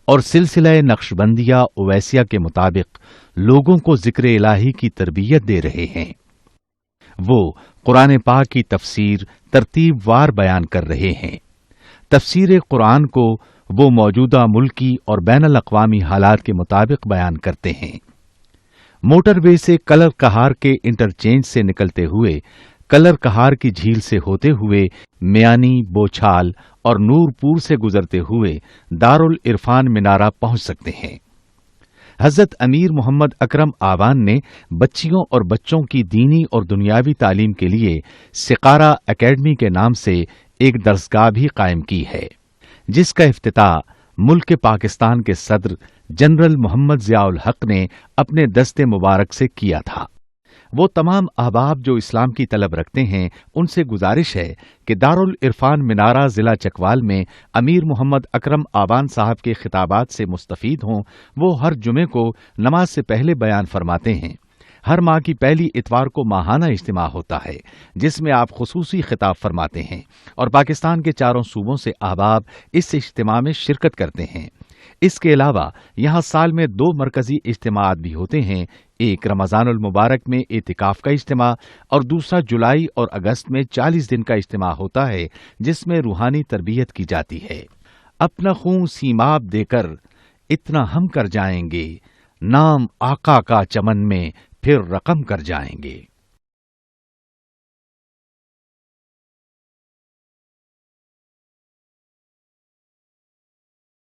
اور سلسلہ نقشبندیہ اویسیہ کے مطابق لوگوں کو ذکر الہی کی تربیت دے رہے ہیں۔ وہ قرآن پاک کی تفسیر ترتیب وار بیان کر رہے ہیں۔ تفسیر قرآن کو وہ موجودہ ملکی اور بین الاقوامی حالات کے مطابق بیان کرتے ہیں۔ موٹر وے سے کلر کہار کے انٹرچینج سے نکلتے ہوئے کلر کہار کی جھیل سے ہوتے ہوئے میانی، بوچھال اور نورپور سے گزرتے ہوئے دارالعرفان منارہ پہنچ سکتے ہیں۔ حضرت امیر محمد اکرم آوان نے بچیوں اور بچوں کی دینی اور دنیاوی تعلیم کے لیے سقارہ اکیڈمی کے نام سے ایک درسگاہ بھی قائم کی ہے، جس کا افتتاح ملک پاکستان کے صدر جنرل محمد ضیاء الحق نے اپنے دست مبارک سے کیا تھا۔ وہ تمام احباب جو اسلام کی طلب رکھتے ہیں ان سے گزارش ہے کہ دارالعرفان منارہ ضلع چکوال میں امیر محمد اکرم آوان صاحب کے خطابات سے مستفید ہوں۔ وہ ہر جمعے کو نماز سے پہلے بیان فرماتے ہیں۔ ہر ماہ کی پہلی اتوار کو ماہانہ اجتماع ہوتا ہے جس میں آپ خصوصی خطاب فرماتے ہیں اور پاکستان کے چاروں صوبوں سے احباب اس اجتماع میں شرکت کرتے ہیں۔ اس کے علاوہ یہاں سال میں 2 مرکزی اجتماعات بھی ہوتے ہیں، ایک رمضان المبارک میں اعتکاف کا اجتماع اور دوسرا جولائی اور اگست میں 40 دن کا اجتماع ہوتا ہے جس میں روحانی تربیت کی جاتی ہے۔ اپنا خون سیماب دے کر اتنا ہم کر جائیں گے، نام آقا کا چمن میں پھر رقم کر جائیں گے۔